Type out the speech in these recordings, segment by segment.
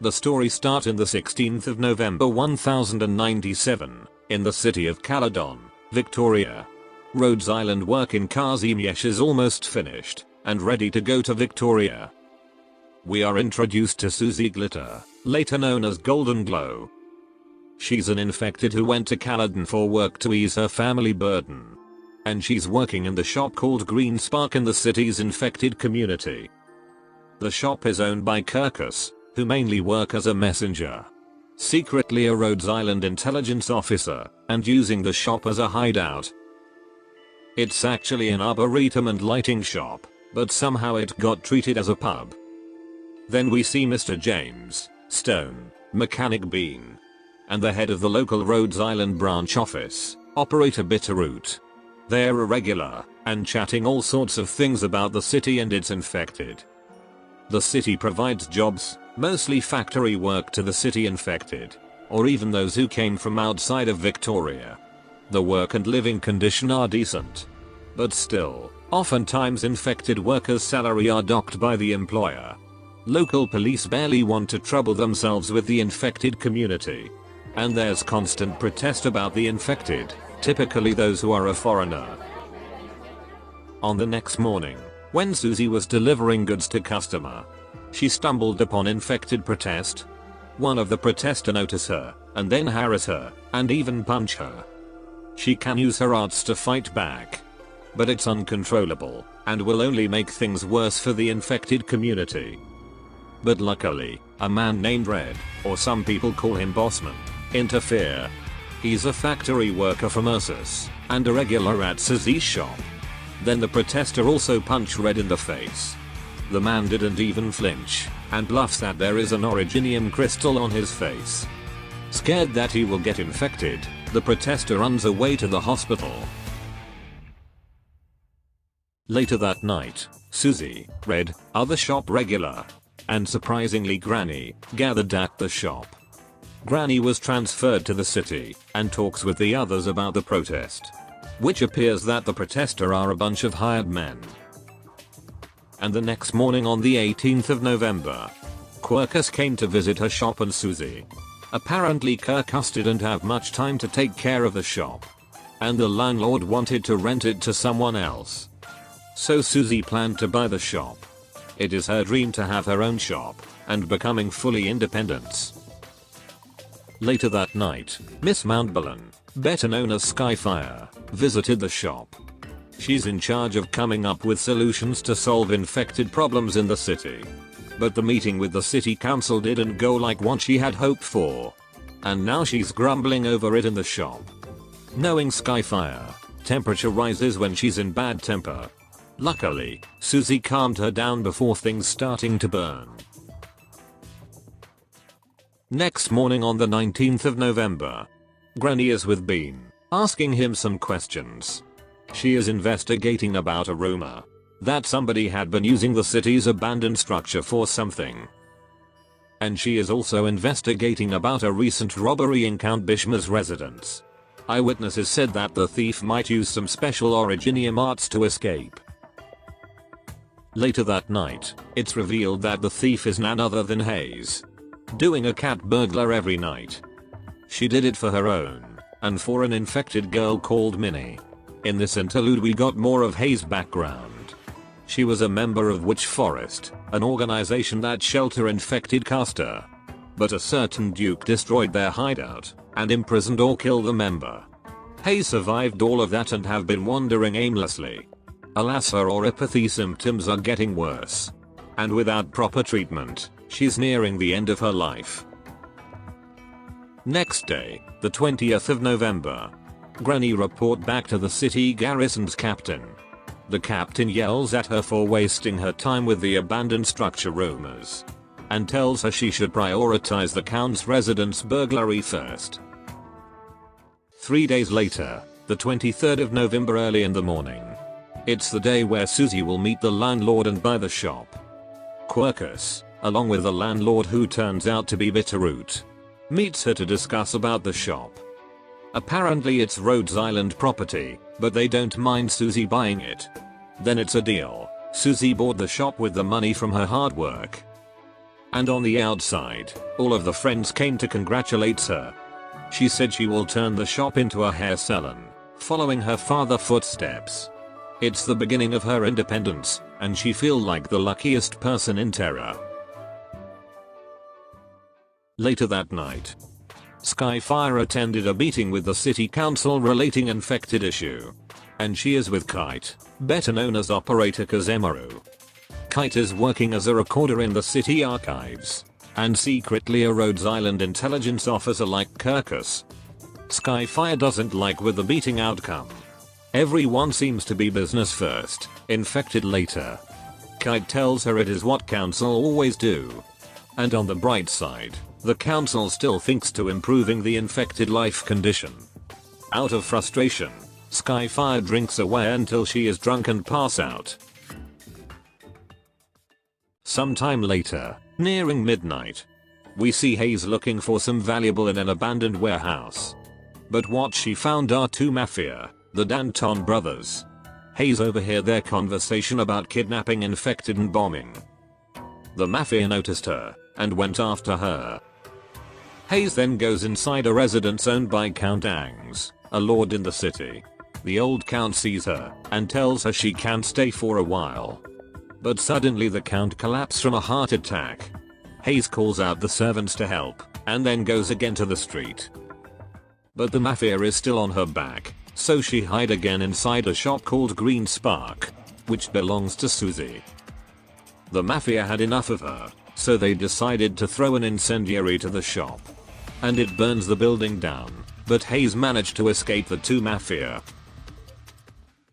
The story starts in the 16th of November 1097, in the city of Caladon, Victoria. Rhodes Island work in Kazimierz is almost finished, and ready to go to Victoria. We are introduced to Susie Glitter, later known as Goldenglow. She's an infected who went to Caladon for work to ease her family burden. And she's working in the shop called Green Spark in the city's infected community. The shop is owned by Quercus, who mainly work as a messenger. Secretly a Rhodes Island intelligence officer, and using the shop as a hideout. It's actually an arboretum and lighting shop, but somehow it got treated as a pub. Then we see Mr. James Stone, Mechanic Bean, and the head of the local Rhodes Island branch office, Operator Bitterroot. They're irregular, and chatting all sorts of things about the city and its infected. The city provides jobs, mostly factory work to the city infected, or even those who came from outside of Victoria. The work and living condition are decent. But still, oftentimes infected workers' salary are docked by the employer. Local police barely want to trouble themselves with the infected community. And there's constant protest about the infected, typically those who are a foreigner. On the next morning, when Susie was delivering goods to customer, she stumbled upon infected protest. One of the protester notice her, and then harass her, and even punch her. She can use her arts to fight back. But it's uncontrollable, and will only make things worse for the infected community. But luckily, a man named Red, or some people call him Bossman, interfere. He's a factory worker from Ursus, and a regular at Susie's shop. Then the protester also punched Red in the face. The man didn't even flinch, and bluffs that there is an originium crystal on his face. Scared that he will get infected, the protester runs away to the hospital. Later that night, Susie, Red, other shop regular, and surprisingly Granny, gathered at the shop. Granny was transferred to the city, and talks with the others about the protest. Which appears that the protester are a bunch of hired men. And the next morning on the 18th of November, Quercus came to visit her shop and Susie. Apparently Quercus didn't have much time to take care of the shop. And the landlord wanted to rent it to someone else. So Susie planned to buy the shop. It is her dream to have her own shop, and becoming fully independent. Later that night, Miss Mountbatten, better known as Skyfire, visited the shop. She's in charge of coming up with solutions to solve infected problems in the city. But the meeting with the city council didn't go like what she had hoped for. And now she's grumbling over it in the shop. Knowing Skyfire, temperature rises when she's in bad temper. Luckily, Susie calmed her down before things starting to burn. Next morning on the 19th of November, Granny is with Bean, asking him some questions. She is investigating about a rumor that somebody had been using the city's abandoned structure for something. And she is also investigating about a recent robbery in Count Bishma's residence. Eyewitnesses said that the thief might use some special originium arts to escape. Later that night, it's revealed that the thief is none other than Hayes, doing a cat burglar every night. She did it for her own, and for an infected girl called Minnie. In this interlude we got more of Hayes' background. She was a member of Witch Forest, an organization that shelter infected caster. But a certain duke destroyed their hideout, and imprisoned or killed the member. Hayes survived all of that and have been wandering aimlessly. Alas, her oropathy symptoms are getting worse. And without proper treatment, she's nearing the end of her life. Next day, the 20th of November. Granny report back to the city garrison's captain. The captain yells at her for wasting her time with the abandoned structure rumors. And tells her she should prioritize the count's residence burglary first. 3 days later, the 23rd of November early in the morning. It's the day where Susie will meet the landlord and buy the shop. Quercus, along with the landlord who turns out to be Bitterroot, meets her to discuss about the shop. Apparently it's Rhodes Island property, but they don't mind Susie buying it. Then it's a deal. Susie bought the shop with the money from her hard work. And on the outside, all of the friends came to congratulate her. She said she will turn the shop into a hair salon, following her father's footsteps. It's the beginning of her independence, and she feels like the luckiest person in Terra. Later that night, Skyfire attended a meeting with the city council relating infected issue. And she is with Kite, better known as Operator Kazemaru. Kite is working as a recorder in the city archives, and secretly a Rhodes Island intelligence officer like Quercus. Skyfire doesn't like with the meeting outcome. Everyone seems to be business first, infected later. Kite tells her it is what council always do. And on the bright side, the council still thinks to improving the infected life condition. Out of frustration, Skyfire drinks away until she is drunk and pass out. Sometime later, nearing midnight, we see Hayes looking for some valuable in an abandoned warehouse. But what she found are two mafia, the Danton brothers. Hayes overheard their conversation about kidnapping infected and bombing. The mafia noticed her and went after her. Hayes then goes inside a residence owned by Count Angs, a lord in the city. The old count sees her and tells her she can't stay for a while. But suddenly the count collapses from a heart attack. Hayes calls out the servants to help and then goes again to the street. But the mafia is still on her back, so she hide again inside a shop called Green Spark, which belongs to Susie. The mafia had enough of her, so they decided to throw an incendiary to the shop. And it burns the building down, but Hayes managed to escape the two mafia.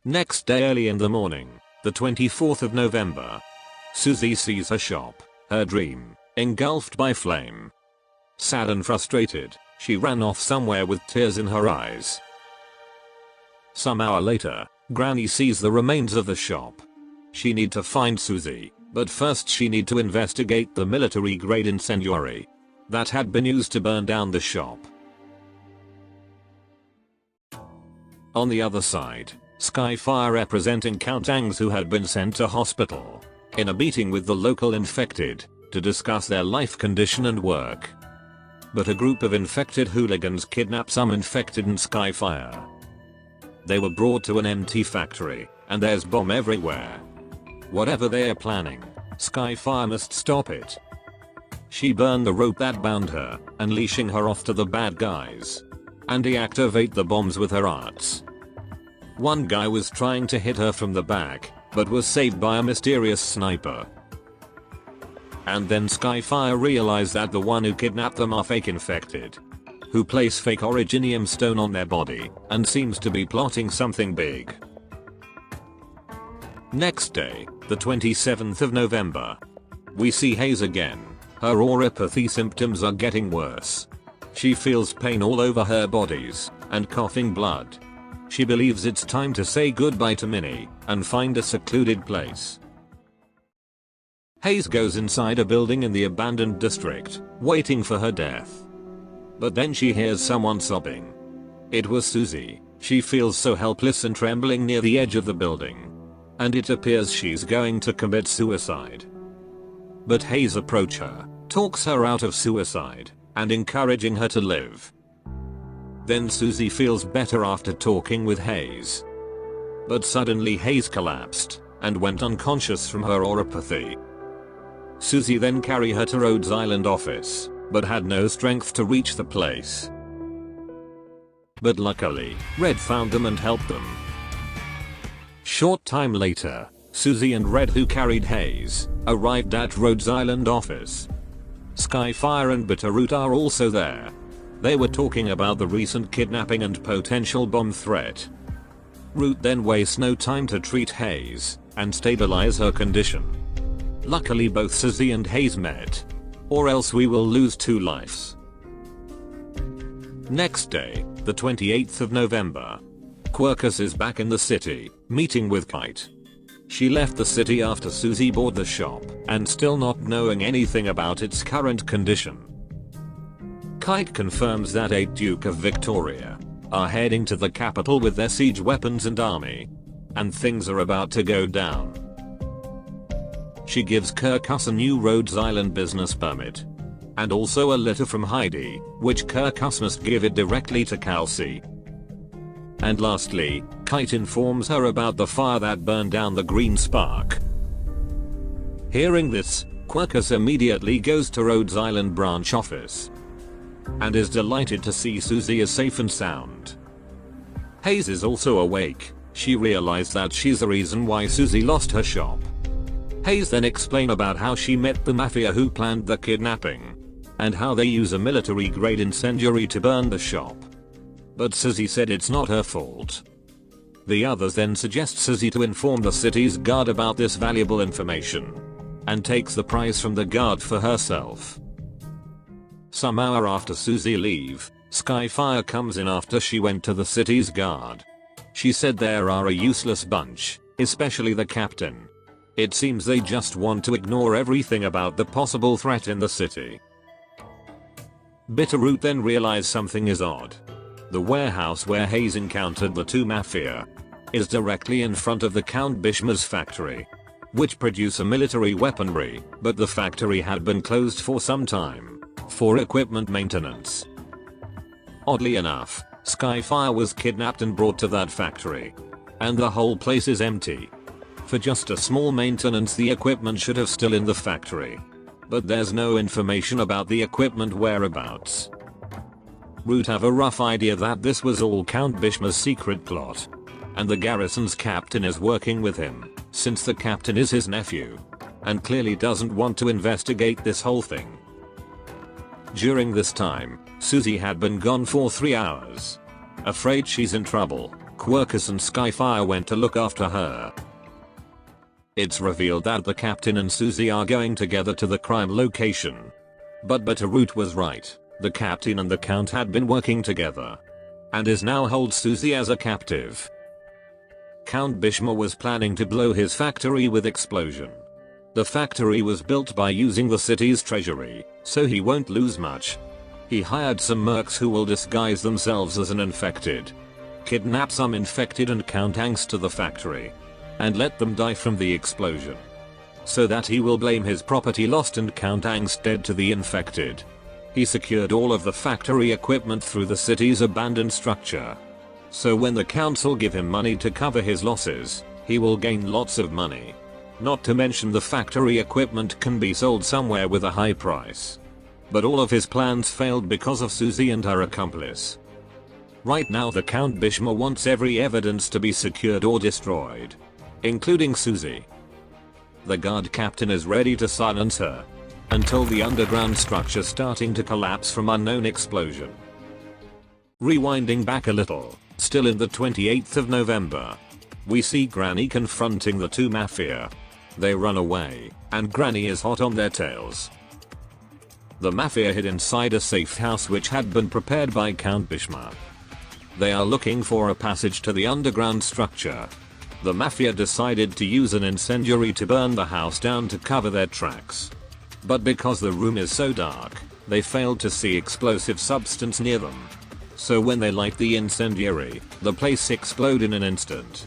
Next day early in the morning, the 24th of November, Susie sees her shop, her dream, engulfed by flame. Sad and frustrated, she ran off somewhere with tears in her eyes. Some hour later, Granny sees the remains of the shop. She need to find Susie, but first she need to investigate the military-grade incendiary that had been used to burn down the shop. On the other side, Skyfire representing Count Angs, who had been sent to hospital, in a meeting with the local infected, to discuss their life condition and work. But a group of infected hooligans kidnap some infected and Skyfire. They were brought to an empty factory, and there's bomb everywhere. Whatever they are planning, Skyfire must stop it. She burned the rope that bound her, unleashing her off to the bad guys. And deactivate the bombs with her arts. One guy was trying to hit her from the back, but was saved by a mysterious sniper. And then Skyfire realized that the one who kidnapped them are fake infected, who place fake originium stone on their body, and seems to be plotting something big. Next day, the 27th of November, we see Hayes again. Her auropathy symptoms are getting worse. She feels pain all over her bodies, and coughing blood. She believes it's time to say goodbye to Minnie, and find a secluded place. Hayes goes inside a building in the abandoned district, waiting for her death. But then she hears someone sobbing. It was Susie. She feels so helpless and trembling near the edge of the building. And it appears she's going to commit suicide. But Hayes approaches her, talks her out of suicide, and encouraging her to live. Then Susie feels better after talking with Hayes. But suddenly Hayes collapsed, and went unconscious from her auropathy. Susie then carried her to Rhodes Island office, but had no strength to reach the place. But luckily, Red found them and helped them. Short time later, Susie and Red, who carried Hayes, arrived at Rhodes Island office. Skyfire and Bitterroot are also there. They were talking about the recent kidnapping and potential bomb threat. Root then wastes no time to treat Hayes and stabilize her condition. Luckily both Susie and Hayes met, or else we will lose 2 lives. Next day, the 28th of November, Quercus is back in the city, meeting with Kite. She left the city after Susie bought the shop, and still not knowing anything about its current condition. Kite confirms that 8 Duke of Victoria are heading to the capital with their siege weapons and army. And things are about to go down. She gives Quercus a new Rhodes Island business permit. And also a letter from Heidi, which Quercus must give it directly to Kelsey. And lastly, Kite informs her about the fire that burned down the Green Spark. Hearing this, Quercus immediately goes to Rhodes Island branch office and is delighted to see Susie is safe and sound. Hayes is also awake. She realized that she's the reason why Susie lost her shop. Hayes then explains about how she met the mafia who planned the kidnapping and how they use a military-grade incendiary to burn the shop. But Susie said it's not her fault. The others then suggest Susie to inform the city's guard about this valuable information and takes the prize from the guard for herself. Some hour after Susie leave, Skyfire comes in after she went to the city's guard. She said there are a useless bunch, especially the captain. It seems they just want to ignore everything about the possible threat in the city. Bitterroot then realized something is odd. The warehouse where Hayes encountered the two mafia is directly in front of the Count Bishma's factory, which produce a military weaponry, but the factory had been closed for some time for equipment maintenance. Oddly enough, Skyfire was kidnapped and brought to that factory, and the whole place is empty. For just a small maintenance, the equipment should have still in the factory, but there's no information about the equipment whereabouts. Root have a rough idea that this was all Count Bishma's secret plot, and the garrison's captain is working with him, since the captain is his nephew, and clearly doesn't want to investigate this whole thing. During this time, Susie had been gone for 3 hours. Afraid she's in trouble, Quercus and Skyfire went to look after her. It's revealed that the captain and Susie are going together to the crime location. But Bitterroot was right. The captain and the count had been working together and is now holds Susie as a captive. Count Bishma was planning to blow his factory with explosion. The factory was built by using the city's treasury, so he won't lose much. He hired some mercs who will disguise themselves as an infected, kidnap some infected and count angst to the factory, and let them die from the explosion, so that he will blame his property lost and count angst dead to the infected. He secured all of the factory equipment through the city's abandoned structure, so when the council give him money to cover his losses, he will gain lots of money. Not to mention the factory equipment can be sold somewhere with a high price. But all of his plans failed because of Susie and her accomplice. Right now the Count Bishma wants every evidence to be secured or destroyed, including Susie. The guard captain is ready to silence her until the underground structure starting to collapse from unknown explosion. Rewinding back a little, still in the 28th of November, we see Granny confronting the two mafia. They run away, and Granny is hot on their tails. The mafia hid inside a safe house which had been prepared by Count Bishma. They are looking for a passage to the underground structure. The mafia decided to use an incendiary to burn the house down to cover their tracks. But because the room is so dark, they failed to see explosive substance near them. So when they light the incendiary, the place explodes in an instant.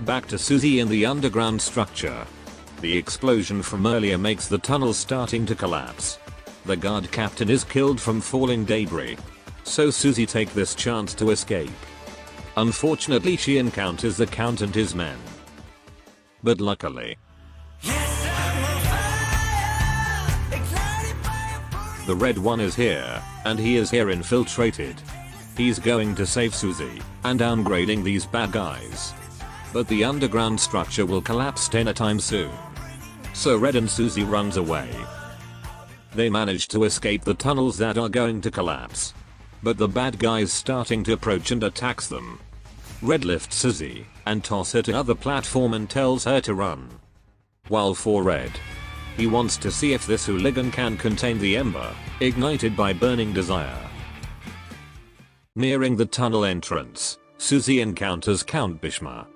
Back to Susie in the underground structure. The explosion from earlier makes the tunnel starting to collapse. The guard captain is killed from falling debris, so Susie takes this chance to escape. Unfortunately, she encounters the count and his men. But luckily, the red one is here, and he is here infiltrated. He's going to save Susie and downgrading these bad guys. But the underground structure will collapse anytime soon. So Red and Susie runs away. They manage to escape the tunnels that are going to collapse, but the bad guys starting to approach and attacks them. Red lifts Susie and tosses her to other platform and tells her to run. While for Red, he wants to see if this hooligan can contain the ember ignited by burning desire. Nearing the tunnel entrance, Susie encounters Count Bishma.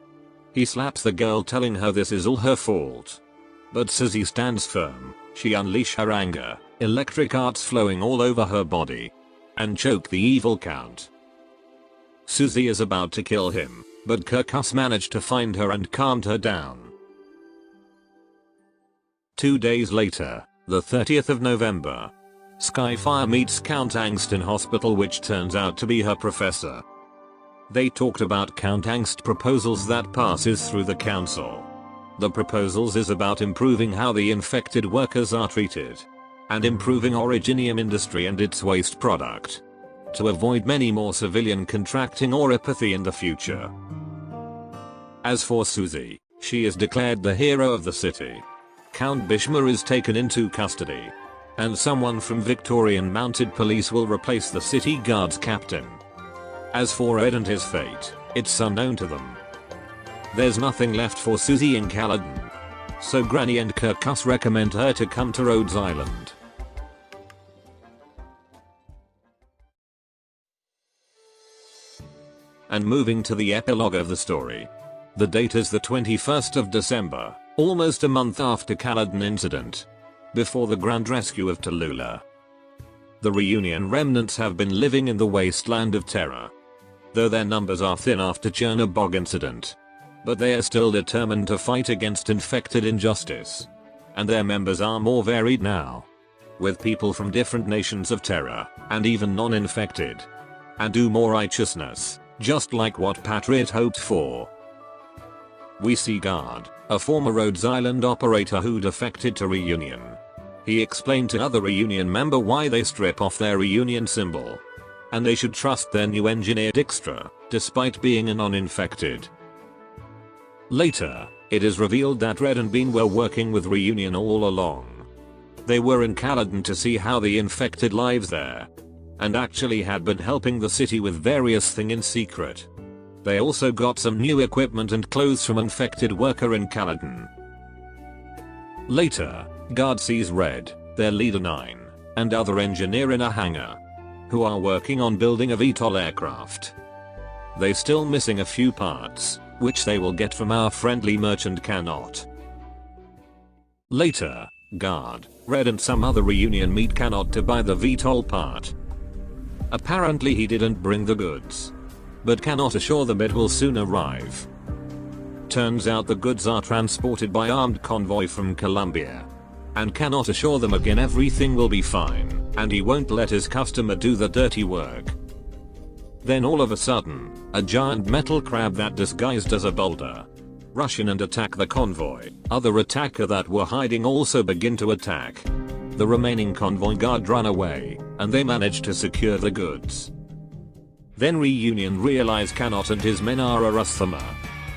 He slaps the girl, telling her this is all her fault. But Susie stands firm. She unleashes her anger, electric arcs flowing all over her body, and choke the evil count. Susie is about to kill him, but Quercus managed to find her and calmed her down. 2 days later, the 30th of November, Skyfire meets Count Angst in hospital, which turns out to be her professor. They talked about Count Angst proposals that passes through the council. The proposals is about improving how the infected workers are treated, and improving Originium industry and its waste product, to avoid many more civilian contracting or apathy in the future. As for Susie, she is declared the hero of the city. Count Bishmer is taken into custody, and someone from Victorian Mounted Police will replace the city guard's captain. As for Ed and his fate, it's unknown to them. There's nothing left for Susie in Caladon, so Granny and Quercus recommend her to come to Rhodes Island. And moving to the epilogue of the story. The date is the 21st of December, almost a month after Caladon incident, before the grand rescue of Tallulah. The Reunion remnants have been living in the wasteland of terror, though their numbers are thin after Chernobog incident. But they are still determined to fight against infected injustice. And their members are more varied now, with people from different nations of terror, and even non-infected, and do more righteousness, just like what Patriot hoped for. We see Guard, a former Rhodes Island operator who defected to Reunion. He explained to other Reunion member why they strip off their Reunion symbol, and they should trust their new engineer Dijkstra, despite being a non-infected. Later, it is revealed that Red and Bean were working with Reunion all along. They were in Caladon to see how the infected lives there, and actually had been helping the city with various things in secret. They also got some new equipment and clothes from infected worker in Caladon. Later, Guard sees Red, their leader 9, and other engineer in a hangar, who are working on building a VTOL aircraft. They still missing a few parts, which they will get from our friendly merchant Cannot. Later, Guard, Red and some other Reunion meet Cannot to buy the VTOL part. Apparently he didn't bring the goods, but Cannot assure them it will soon arrive. Turns out the goods are transported by armed convoy from Columbia, and Cannot assure them again everything will be fine, and he won't let his customer do the dirty work. Then all of a sudden, a giant metal crab that disguised as a boulder rush in and attack the convoy. Other attacker that were hiding also begin to attack. The remaining convoy guard run away, and they manage to secure the goods. Then Reunion realize Cannot and his men are a Rusthamer,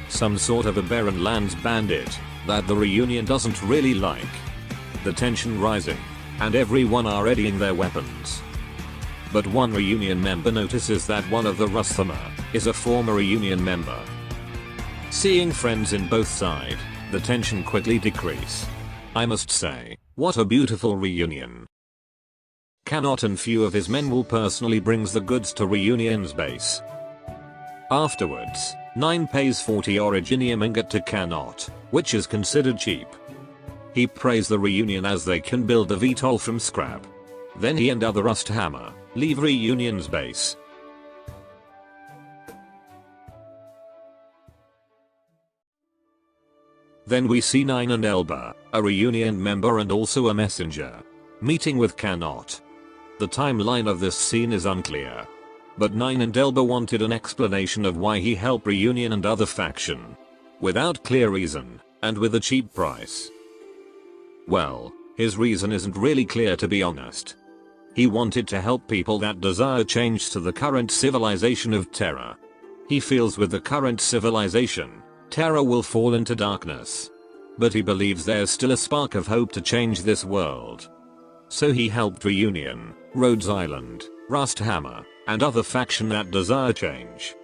some sort of a barren lands bandit that the Reunion doesn't really like. The tension rising, and everyone are readying their weapons. But one Reunion member notices that one of the Rusthamer is a former Reunion member. Seeing friends in both sides, the tension quickly decrease. I must say, what a beautiful reunion. Cannot and few of his men will personally brings the goods to Reunion's base. Afterwards, 9 pays 40 Originium ingot to Cannot, which is considered cheap. He prays the Reunion as they can build the VTOL from scrap. Then he and other Rusthammer leave Reunion's base. Then we see 9 and Elba, a Reunion member and also a messenger, meeting with Cannot. The timeline of this scene is unclear, but 9 and Elba wanted an explanation of why he helped Reunion and other faction, without clear reason, and with a cheap price. Well, his reason isn't really clear, to be honest. He wanted to help people that desire change to the current civilization of terror. He feels with the current civilization, terror will fall into darkness. But he believes there's still a spark of hope to change this world. So he helped Reunion, Rhodes Island, Rusthammer, and other faction that desire change.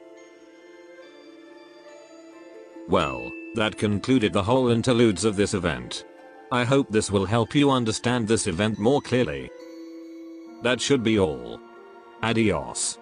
Well, that concluded the whole interludes of this event. I hope this will help you understand this event more clearly. That should be all. Adios.